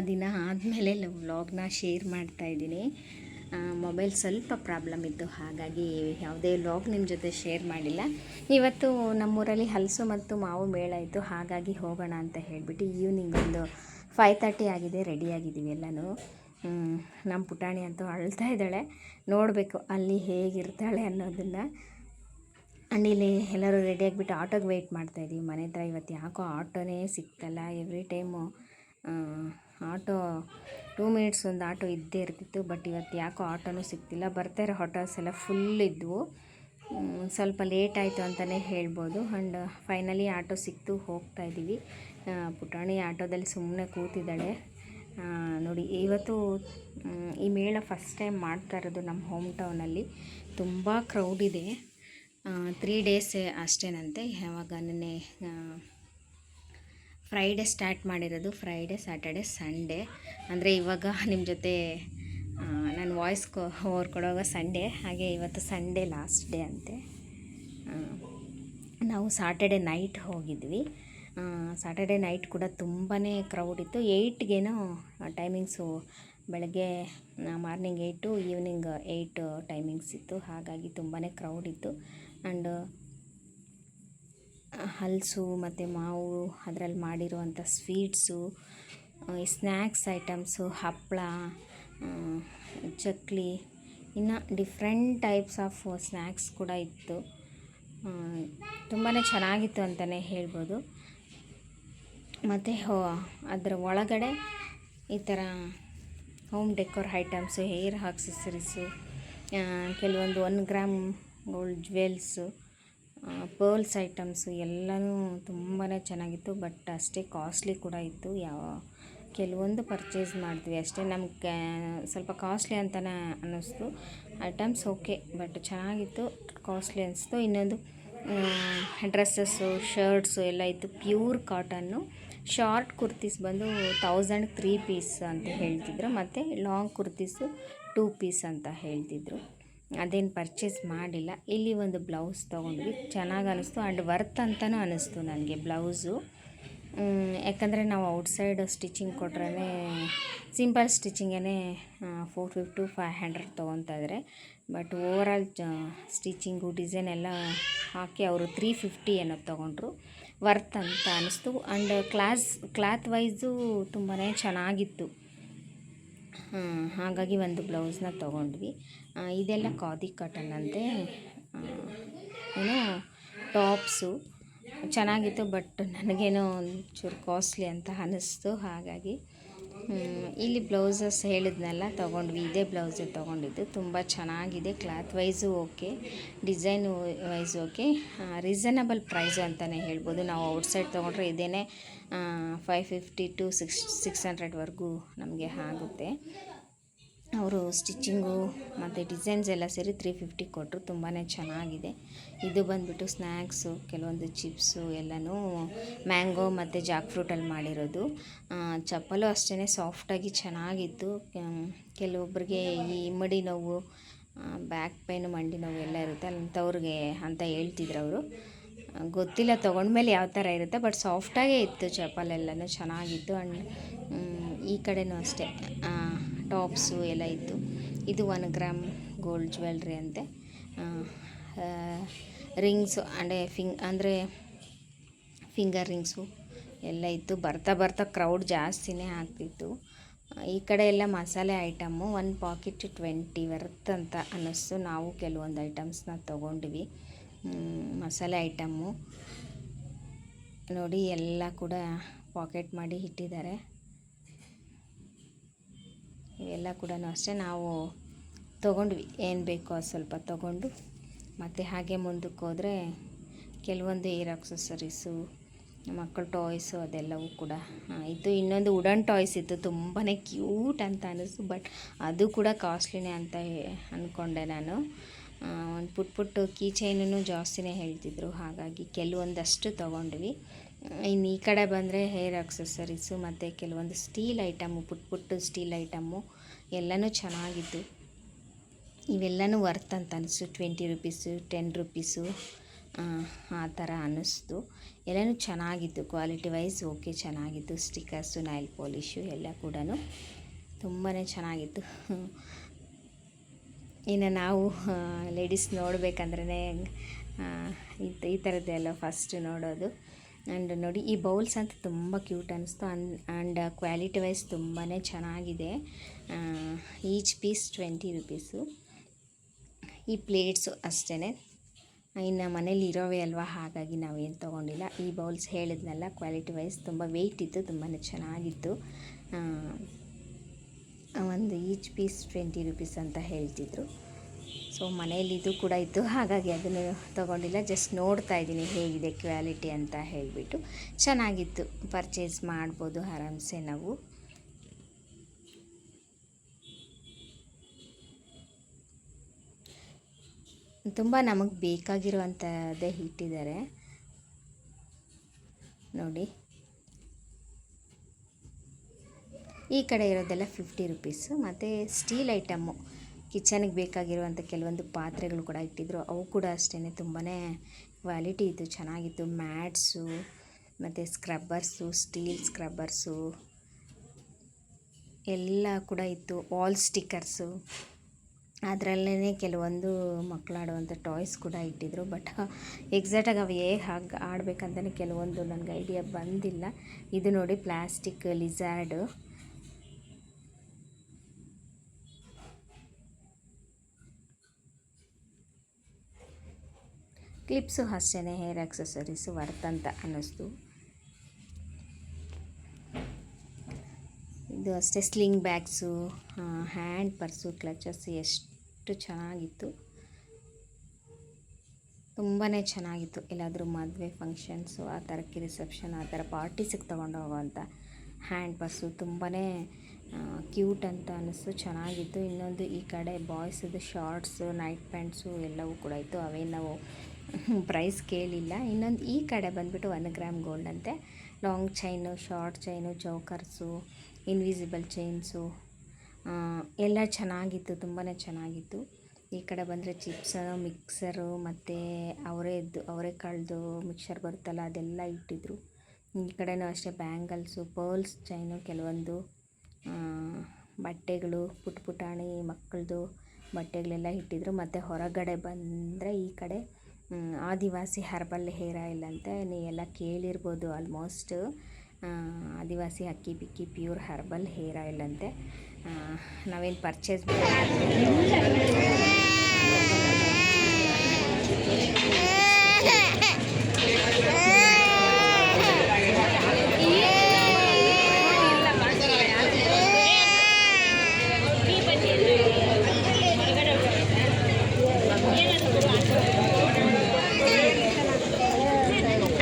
ದಿನ ಆದಮೇಲೆ ವ್ಲಾಗ್ನ ಶೇರ್ ಮಾಡ್ತಾಯಿದ್ದೀನಿ. ಮೊಬೈಲ್ ಸ್ವಲ್ಪ ಪ್ರಾಬ್ಲಮ್ ಇತ್ತು, ಹಾಗಾಗಿ ಯಾವುದೇ ವ್ಲಾಗ್ ನಿಮ್ಮ ಜೊತೆ ಶೇರ್ ಮಾಡಿಲ್ಲ. ಇವತ್ತು ನಮ್ಮೂರಲ್ಲಿ ಹಲಸು ಮತ್ತು ಮಾವು ಮೇಳ ಇತ್ತು, ಹಾಗಾಗಿ ಹೋಗೋಣ ಅಂತ ಹೇಳಿಬಿಟ್ಟು ಈವ್ನಿಂಗ್ ಒಂದು 5:30 ಆಗಿದೆ, ರೆಡಿಯಾಗಿದ್ದೀವಿ ಎಲ್ಲನೂ. ನಮ್ಮ ಪುಟಾಣಿ ಅಂತೂ ಅಳ್ತಾ ಇದ್ದಾಳೆ, ನೋಡಬೇಕು ಅಲ್ಲಿ ಹೇಗಿರ್ತಾಳೆ ಅನ್ನೋದನ್ನು. ಆ್ಯಂಡ್ ಇಲ್ಲಿ ಎಲ್ಲರೂ ರೆಡಿಯಾಗಿಬಿಟ್ಟು ಆಟೋಗೆ ವೆಯ್ಟ್ ಮಾಡ್ತಾಯಿದ್ದೀವಿ ಮನೆ ಹತ್ರ. ಇವತ್ತು ಯಾಕೋ ಆಟೋನೇ ಸಿಗ್ತಲ್ಲ, ಎವ್ರಿ ಟೈಮು ಆಟೋ 2 ಮಿನಿಟ್ಸ್ ಒಂದು ಆಟೋ ಇದ್ದೇ ಇರ್ತಿತ್ತು, ಬಟ್ ಇವತ್ತು ಯಾಕೋ ಆಟೋನೂ ಸಿಗ್ತಿಲ್ಲ. ಬರ್ತಾ ಇರೋ ಆಟೋಸ್ ಎಲ್ಲ ಫುಲ್ ಇದ್ವು, ಸ್ವಲ್ಪ ಲೇಟ್ ಆಯಿತು ಅಂತಲೇ ಹೇಳ್ಬೋದು. ಆ್ಯಂಡ್ ಫೈನಲಿ ಆಟೋ ಸಿಕ್ತು, ಹೋಗ್ತಾಯಿದ್ದೀವಿ. ಪುಟಾಣಿ ಆಟೋದಲ್ಲಿ ಸುಮ್ಮನೆ ಕೂತಿದ್ದಾಳೆ. ನೋಡಿ, ಇವತ್ತು ಈ ಮೇಳ ಫಸ್ಟ್ ಟೈಮ್ ಮಾಡ್ತಾ ಇರೋದು ನಮ್ಮ ಹೋಮ್ ಟೌನಲ್ಲಿ. ತುಂಬ ಕ್ರೌಡ್ ಇದೆ. 3 ಡೇಸ್ ಅಷ್ಟೇನಂತೆ. ಯಾವಾಗ ನೆನ್ನೆ ಫ್ರೈಡೇ ಸ್ಟಾರ್ಟ್ ಮಾಡಿರೋದು, ಫ್ರೈಡೇ, ಸ್ಯಾಟರ್ಡೆ, ಸಂಡೇ. ಅಂದರೆ ಇವಾಗ ನಿಮ್ಮ ಜೊತೆ ನಾನು ವಾಯ್ಸ್ ಓವರ್ ಕೊಡುವಾಗ ಸಂಡೇ, ಹಾಗೆ ಇವತ್ತು ಸಂಡೇ ಲಾಸ್ಟ್ ಡೇ ಅಂತೆ. ನಾವು ಸಾಟರ್ಡೆ ನೈಟ್ ಹೋಗಿದ್ವಿ. ಸಾಟರ್ಡೆ ನೈಟ್ ಕೂಡ ತುಂಬಾ ಕ್ರೌಡ್ ಇತ್ತು. 8ಗೇನೋ ಟೈಮಿಂಗ್ಸು, ಬೆಳಗ್ಗೆ ಮಾರ್ನಿಂಗ್ 8 ಈವ್ನಿಂಗ್ 8 ಟೈಮಿಂಗ್ಸ್ ಇತ್ತು, ಹಾಗಾಗಿ ತುಂಬಾ ಕ್ರೌಡ್ ಇತ್ತು. ಆ್ಯಂಡ್ ಹಲಸು ಮತ್ತು ಮಾವು, ಅದರಲ್ಲಿ ಮಾಡಿರುವಂಥ ಸ್ವೀಟ್ಸು, ಸ್ನ್ಯಾಕ್ಸ್ ಐಟಮ್ಸು, ಹಪ್ಪಳ, ಚಕ್ಲಿ, ಇನ್ನು ಡಿಫ್ರೆಂಟ್ ಟೈಪ್ಸ್ ಆಫ್ ಸ್ನ್ಯಾಕ್ಸ್ ಕೂಡ ಇತ್ತು. ತುಂಬಾ ಚೆನ್ನಾಗಿತ್ತು ಅಂತಲೇ ಹೇಳ್ಬೋದು. ಮತ್ತು ಅದರ ಒಳಗಡೆ ಈ ಥರ home decor items, hair accessories, ಕೆಲವೊಂದು 1 gram gold jewels, pearls items ಎಲ್ಲನೂ ತುಂಬಾ ಚೆನ್ನಾಗಿತ್ತು. ಬಟ್ ಅಷ್ಟೇ ಕಾಸ್ಟ್ಲಿ ಕೂಡ ಇತ್ತು. ಕೆಲವೊಂದು ಪರ್ಚೇಸ್ ಮಾಡಿದ್ವಿ ಅಷ್ಟೇ. ನಮಗೆ ಸ್ವಲ್ಪ ಕಾಸ್ಟ್ಲಿ ಅಂತಲೇ ಅನ್ನಿಸ್ತು. ಐಟಮ್ಸ್ ಓಕೆ, ಬಟ್ ಚೆನ್ನಾಗಿತ್ತು, ಕಾಸ್ಟ್ಲಿ ಅನಿಸ್ತು. ಇನ್ನೊಂದು ಡ್ರೆಸ್ಸಸ್ಸು, ಶರ್ಟ್ಸು ಎಲ್ಲ ಇತ್ತು. Pure cotton. ಶಾರ್ಟ್ ಕುರ್ತೀಸ್ ಬಂದು 1000 3 ಪೀಸ್ ಅಂತ ಹೇಳ್ತಿದ್ರು, ಮತ್ತು ಲಾಂಗ್ ಕುರ್ತೀಸು 2 ಪೀಸ್ ಅಂತ ಹೇಳ್ತಿದ್ರು. ಅದೇನು ಪರ್ಚೇಸ್ ಮಾಡಿಲ್ಲ. ಇಲ್ಲಿ ಒಂದು ಬ್ಲೌಸ್ ತೊಗೊಂಡ್ವಿ, ಚೆನ್ನಾಗಿ ಅನ್ನಿಸ್ತು. ಆ್ಯಂಡ್ ವರ್ತ್ ಅಂತಲೂ ಅನ್ನಿಸ್ತು ನನಗೆ ಬ್ಲೌಸು. ಯಾಕಂದರೆ ನಾವು ಔಟ್ಸೈಡ್ ಸ್ಟಿಚಿಂಗ್ ಕೊಟ್ರೇ, ಸಿಂಪಲ್ ಸ್ಟಿಚಿಂಗೇ 450-500 ತೊಗೊತಾಯಿದ್ರೆ. ಬಟ್ ಓವರಾಲ್ ಸ್ಟಿಚಿಂಗು, ಡಿಸೈನ್ ಎಲ್ಲ ಹಾಕಿ ಅವರು 350 ಏನೋ ತೊಗೊಂಡ್ರು. ವರ್ತ್ ಅಂತ ಅನ್ನಿಸ್ತು. ಆ್ಯಂಡ್ ಕ್ಲಾತ್ ವೈಸು ತುಂಬಾ ಚೆನ್ನಾಗಿತ್ತು. ಹಾಗಾಗಿ ಒಂದು ಬ್ಲೌಸ್ನ ತೊಗೊಂಡ್ವಿ. ಇದೆಲ್ಲ ಖಾದಿ ಕಾಟನ್ ಅಂತೆ. ಏನೋ ಟಾಪ್ಸು ಚೆನ್ನಾಗಿತ್ತು, ಬಟ್ ನನಗೇನೋ ಒಂಚೂರು ಕಾಸ್ಟ್ಲಿ ಅಂತ ಅನ್ನಿಸ್ತು. ಹಾಗಾಗಿ ಇಲ್ಲಿ ಬ್ಲೌಸಸ್ ಹೇಳಿದ್ನೆಲ್ಲ ತೊಗೊಂಡ್ವಿ. ಇದೇ ಬ್ಲೌಸೇ ತೊಗೊಂಡಿದ್ದು. ತುಂಬ ಚೆನ್ನಾಗಿದೆ. Cloth wise okay, design wise okay, reasonable price ಅಂತಲೇ ಹೇಳ್ಬೋದು. ನಾವು ಔಟ್ಸೈಡ್ ತೊಗೊಂಡ್ರೆ ಇದೇನೇ 550 to 600ವರೆಗೂ ನಮಗೆ ಆಗುತ್ತೆ. ಅವರು ಸ್ಟಿಚಿಂಗು ಮತ್ತು ಡಿಸೈನ್ಸ್ ಎಲ್ಲ ಸೇರಿ 350 ಕೊಟ್ಟರು. ತುಂಬಾ ಚೆನ್ನಾಗಿದೆ. ಇದು ಬಂದುಬಿಟ್ಟು ಸ್ನ್ಯಾಕ್ಸು, ಕೆಲವೊಂದು ಚಿಪ್ಸು ಎಲ್ಲನೂ ಮ್ಯಾಂಗೋ ಮತ್ತು ಜಾಕ್ ಫ್ರೂಟಲ್ಲಿ ಮಾಡಿರೋದು. ಚಪ್ಪಲು ಅಷ್ಟೇ ಸಾಫ್ಟಾಗಿ ಚೆನ್ನಾಗಿತ್ತು. ಕೆಲವೊಬ್ಬರಿಗೆ ಈ ಮಡಿ ನೋವು, ಬ್ಯಾಕ್ ಪೈನು, ಮಂಡಿ ನೋವು ಎಲ್ಲ ಇರುತ್ತೆ ಅಂಥವ್ರಿಗೆ ಅಂತ ಹೇಳ್ತಿದ್ರು ಅವರು. ಗೊತ್ತಿಲ್ಲ ತೊಗೊಂಡ್ಮೇಲೆ ಯಾವ ಥರ ಇರುತ್ತೆ, ಬಟ್ ಸಾಫ್ಟಾಗೇ ಇತ್ತು ಚಪ್ಪಲೆಲ್ಲನೂ, ಚೆನ್ನಾಗಿತ್ತು. ಆ್ಯಂಡ್ ಈ ಕಡೆನೂ ಅಷ್ಟೇ ಟಾಪ್ಸು ಎಲ್ಲ ಇತ್ತು. ಇದು 1 ಗ್ರಾಮ್ ಗೋಲ್ಡ್ ಜ್ಯುವೆಲ್ರಿ ಅಂತೆ. ರಿಂಗ್ಸು ಅಂದರೆ ಫಿಂಗರ್ ರಿಂಗ್ಸು ಎಲ್ಲ ಇತ್ತು. ಬರ್ತಾ ಕ್ರೌಡ್ ಜಾಸ್ತಿನೇ ಆಗ್ತಿತ್ತು. ಈ ಕಡೆ ಎಲ್ಲ ಮಸಾಲೆ ಐಟಮ್ಮು. 1 ಪಾಕೆಟ್ 20 ವರ್ತ್ ಅಂತ ಅನ್ನಿಸ್ತು. ನಾವು ಕೆಲವೊಂದು ಐಟಮ್ಸ್ನ ತೊಗೊಂಡ್ವಿ. ಮಸಾಲೆ ಐಟಮ್ಮು ನೋಡಿ, ಎಲ್ಲ ಕೂಡ ಪಾಕೆಟ್ ಮಾಡಿ ಇಟ್ಟಿದ್ದಾರೆ. ಇವೆಲ್ಲ ಕೂಡ ಅಷ್ಟೇ ನಾವು ತೊಗೊಂಡ್ವಿ. ಏನು ಬೇಕೋ ಅದು ಸ್ವಲ್ಪ ತೊಗೊಂಡು, ಮತ್ತು ಹಾಗೆ ಮುಂದಕ್ಕೆ ಹೋದರೆ ಕೆಲವೊಂದು ಏರ್ ಆಕ್ಸೆಸರೀಸು, ಮಕ್ಕಳ ಟಾಯ್ಸು ಅದೆಲ್ಲವೂ ಕೂಡ ಇತ್ತು. ಇನ್ನೊಂದು ವುಡನ್ ಟಾಯ್ಸ್ ಇತ್ತು, ತುಂಬಾ ಕ್ಯೂಟ್ ಅಂತ ಅನ್ನಿಸ್ತು. ಬಟ್ ಅದು ಕೂಡ ಕಾಸ್ಟ್ಲಿನೇ ಅಂತ ಅಂದ್ಕೊಂಡೆ ನಾನು. ಒಂದು ಪುಟ್ಟ ಕೀ ಚೈನೂ ಜಾಸ್ತಿನೇ ಹೇಳ್ತಿದ್ರು, ಹಾಗಾಗಿ ಕೆಲವೊಂದಷ್ಟು ತೊಗೊಂಡ್ವಿ. ಇನ್ನು ಈ ಕಡೆ ಬಂದರೆ ಹೇರ್ ಆಕ್ಸೆಸರೀಸು ಮತ್ತು ಕೆಲವೊಂದು ಸ್ಟೀಲ್ ಐಟಮು, ಪುಟ್ಟ ಸ್ಟೀಲ್ ಐಟಮ್ಮು ಎಲ್ಲನೂ ಚೆನ್ನಾಗಿತ್ತು. ಇವೆಲ್ಲನೂ ವರ್ತ್ ಅಂತ ಅನಿಸ್ತು. 20 ರೂಪೀಸು, 10 ರೂಪೀಸು, ಆ ಥರ ಅನ್ನಿಸ್ತು. ಎಲ್ಲನೂ ಚೆನ್ನಾಗಿತ್ತು, ಕ್ವಾಲಿಟಿ ವೈಸ್ ಓಕೆ ಚೆನ್ನಾಗಿತ್ತು. ಸ್ಟಿಕ್ಕರ್ಸು, ನೈಲ್ ಪಾಲಿಶು ಎಲ್ಲ ಕೂಡ ತುಂಬಾ ಚೆನ್ನಾಗಿತ್ತು. ಇನ್ನು ನಾವು ಲೇಡೀಸ್ ನೋಡಬೇಕಂದ್ರೆ ಈ ಥರದ್ದೆಲ್ಲ ಫಸ್ಟ್ ನೋಡೋದು. ಆ್ಯಂಡ್ ನೋಡಿ, ಈ ಬೌಲ್ಸ್ ಅಂತ ತುಂಬ ಕ್ಯೂಟ್ ಅನ್ನಿಸ್ತು. ಆ್ಯಂಡ್ ಕ್ವಾಲಿಟಿ ವೈಸ್ ತುಂಬಾ ಚೆನ್ನಾಗಿದೆ. Each piece 20 rupees. ಈ ಪ್ಲೇಟ್ಸು ಅಷ್ಟೇ, ಇನ್ನು ಮನೇಲಿ ಇರೋವೇ ಅಲ್ವಾ, ಹಾಗಾಗಿ ನಾವೇನು ತೊಗೊಂಡಿಲ್ಲ. ಈ ಬೌಲ್ಸ್ ಹೇಳಿದ್ನಲ್ಲ, ಕ್ವಾಲಿಟಿ ವೈಸ್ ತುಂಬ ವೆಯ್ಟ್ ಇತ್ತು, ತುಂಬಾ ಚೆನ್ನಾಗಿತ್ತು. ಒಂದು ಈಚ್ ಪೀಸ್ 20 ರುಪೀಸ್ ಅಂತ ಹೇಳ್ತಿದ್ರು. ಸೊ ಮನೇಲಿ ಇದು ಕೂಡ ಇತ್ತು, ಹಾಗಾಗಿ ಅದನ್ನು ತೊಗೊಂಡಿಲ್ಲ. ಜಸ್ಟ್ ನೋಡ್ತಾ ಇದ್ದೀನಿ ಹೇಗಿದೆ ಕ್ವಾಲಿಟಿ ಅಂತ ಹೇಳಿಬಿಟ್ಟು. ಚೆನ್ನಾಗಿತ್ತು, ಪರ್ಚೇಸ್ ಮಾಡ್ಬೋದು ಆರಾಮ್ಸೆ ನಾವು. ತುಂಬ ನಮಗೆ ಬೇಕಾಗಿರುವಂಥದ್ದೇ ಇಟ್ಟಿದ್ದಾರೆ ನೋಡಿ. ಈ ಕಡೆ ಇರೋದೆಲ್ಲ 50 ರುಪೀಸು. ಮತ್ತು ಸ್ಟೀಲ್ ಐಟಮ್ಮು, ಕಿಚನ್ಗೆ ಬೇಕಾಗಿರುವಂಥ ಕೆಲವೊಂದು ಪಾತ್ರೆಗಳು ಕೂಡ ಇಟ್ಟಿದ್ರು. ಅವು ಕೂಡ ಅಷ್ಟೇ ತುಂಬಾ ಕ್ವಾಲಿಟಿ ಇತ್ತು, ಚೆನ್ನಾಗಿತ್ತು. ಮ್ಯಾಟ್ಸು ಮತ್ತು ಸ್ಕ್ರಬ್ಬರ್ಸು, ಸ್ಟೀಲ್ ಸ್ಕ್ರಬ್ಬರ್ಸು ಎಲ್ಲ ಕೂಡ ಇತ್ತು. ವಾಲ್ ಸ್ಟಿಕ್ಕರ್ಸು, ಅದರಲ್ಲೇ ಕೆಲವೊಂದು ಮಕ್ಕಳಾಡುವಂಥ ಟಾಯ್ಸ್ ಕೂಡ ಇಟ್ಟಿದ್ರು. ಬಟ್ ಎಕ್ಸಾಕ್ಟಾಗಿ ಅವು ಹಾಗೆ ಆಡಬೇಕಂತಲೇ ಕೆಲವೊಂದು ನನಗೆ ಐಡಿಯಾ ಬಂದಿಲ್ಲ. ಇದು ನೋಡಿ, ಪ್ಲಾಸ್ಟಿಕ್ ಲಿಝಾರ್ಡು. ಕ್ಲಿಪ್ಸು ಅಷ್ಟೇ, ಹೇರ್ ಆಕ್ಸೆಸರೀಸು ವರ್ತ್ ಅಂತ ಅನ್ನಿಸ್ತು. ಇದು ಅಷ್ಟೇ, sling bags, hand purse, clutches ಎಷ್ಟು ಚೆನ್ನಾಗಿತ್ತು, ತುಂಬಾ ಚೆನ್ನಾಗಿತ್ತು. ಎಲ್ಲಾದರೂ ಮದುವೆ ಫಂಕ್ಷನ್ಸು, ಆ ಥರಕ್ಕೆ ರಿಸೆಪ್ಷನ್, ಆ ಥರ ಪಾರ್ಟೀಸಿಗೆ ತೊಗೊಂಡು ಹೋಗುವಂಥ ಹ್ಯಾಂಡ್ ಪರ್ಸು ತುಂಬಾ ಕ್ಯೂಟ್ ಅಂತ ಅನ್ನಿಸ್ತು, ಚೆನ್ನಾಗಿತ್ತು. ಇನ್ನೊಂದು ಈ ಕಡೆ ಬಾಯ್ಸದು ಶಾರ್ಟ್ಸು, ನೈಟ್ ಪ್ಯಾಂಟ್ಸು ಎಲ್ಲವೂ ಕೂಡ ಇತ್ತು. ಅವೇನು ನಾವು ಪ್ರೈಸ್ ಕೇಳಿಲ್ಲ. ಇನ್ನೊಂದು ಈ ಕಡೆ ಬಂದುಬಿಟ್ಟು 1 ಗ್ರಾಮ್ ಗೋಲ್ಡ್ ಅಂತೆ. Long chain, short chain, chokers, invisible chains ಎಲ್ಲ ಚೆನ್ನಾಗಿತ್ತು, ತುಂಬಾ ಚೆನ್ನಾಗಿತ್ತು. ಈ ಕಡೆ ಬಂದರೆ ಚಿಪ್ಸು, ಮಿಕ್ಸರು ಮತ್ತು ಅವರೆಕಾಳ್ದು ಮಿಕ್ಸರ್ ಬರುತ್ತಲ್ಲ, ಅದೆಲ್ಲ ಇಟ್ಟಿದ್ರು. ಈ ಕಡೆನೂ ಅಷ್ಟೇ, ಬ್ಯಾಂಗಲ್ಸು, ಪರ್ಲ್ಸ್ ಚೈನು, ಕೆಲವೊಂದು ಬಟ್ಟೆಗಳು, ಪುಟಾಣಿ ಮಕ್ಕಳದು ಬಟ್ಟೆಗಳೆಲ್ಲ ಇಟ್ಟಿದ್ರು. ಮತ್ತು ಹೊರಗಡೆ ಬಂದರೆ ಈ ಕಡೆ ಆದಿವಾಸಿ ಹರ್ಬಲ್ ಹೇರ್ ಆಯಿಲ್ ಅಂತೆ. ನೀವೆಲ್ಲ ಕೇಳಿರ್ಬೋದು ಆಲ್ಮೋಸ್ಟ್. ಆದಿವಾಸಿ ಅಕ್ಕಿ picky pure herbal hair oil ಅಂತೆ. ನಾವೇನು ಪರ್ಚೇಸ್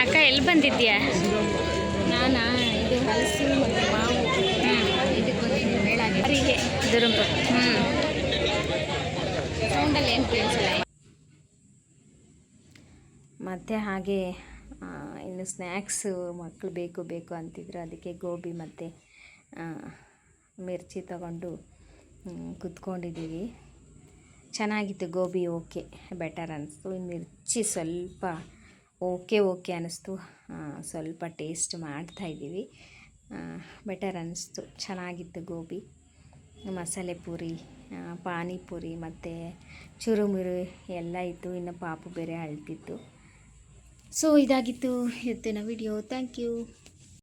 ಅಕ್ಕ ಎಲ್ಲಿ ಬಂದಿದ್ಯಾ? ನಾನಾ ಇದು ಹಲಸು ಮತ್ತು ಮಾವು ಇದಕ್ಕೊಂದು ಮೇಳಾಗೆ ಅವರಿಗೆ ದುರಂಬ ಸೌಂಡಲ್ಲಿ ಏನು ಕೇಳಿಸಲ್ಲ. ಮತ್ತು ಹಾಗೆ ಇನ್ನು ಸ್ನ್ಯಾಕ್ಸು ಮಕ್ಕಳು ಬೇಕು ಅಂತಿದ್ರು. ಅದಕ್ಕೆ ಗೋಬಿ ಮತ್ತು ಮಿರ್ಚಿ ತಗೊಂಡು ಕುತ್ಕೊಂಡಿದ್ದೀವಿ. ಚೆನ್ನಾಗಿತ್ತು ಗೋಬಿ, ಓಕೆ ಬೆಟರ್ ಅನ್ನಿಸ್ತು. ಇನ್ನು ಮಿರ್ಚಿ ಸ್ವಲ್ಪ ಓಕೆ ಅನ್ನಿಸ್ತು. ಸ್ವಲ್ಪ ಟೇಸ್ಟ್ ಮಾಡ್ತಾಯಿದ್ದೀವಿ, ಬೆಟರ್ ಅನ್ನಿಸ್ತು. ಚೆನ್ನಾಗಿತ್ತು ಗೋಬಿ, ಮಸಾಲೆ ಪೂರಿ, ಪಾನಿಪುರಿ ಮತ್ತು ಚುರುಮುರು ಎಲ್ಲ ಇತ್ತು. ಇನ್ನು ಪಾಪು ಬೇರೆ ಅಳ್ತಿತ್ತು. ಸೊ ಇದಾಗಿತ್ತು ಇವತ್ತಿನ ವಿಡಿಯೋ. Thank you.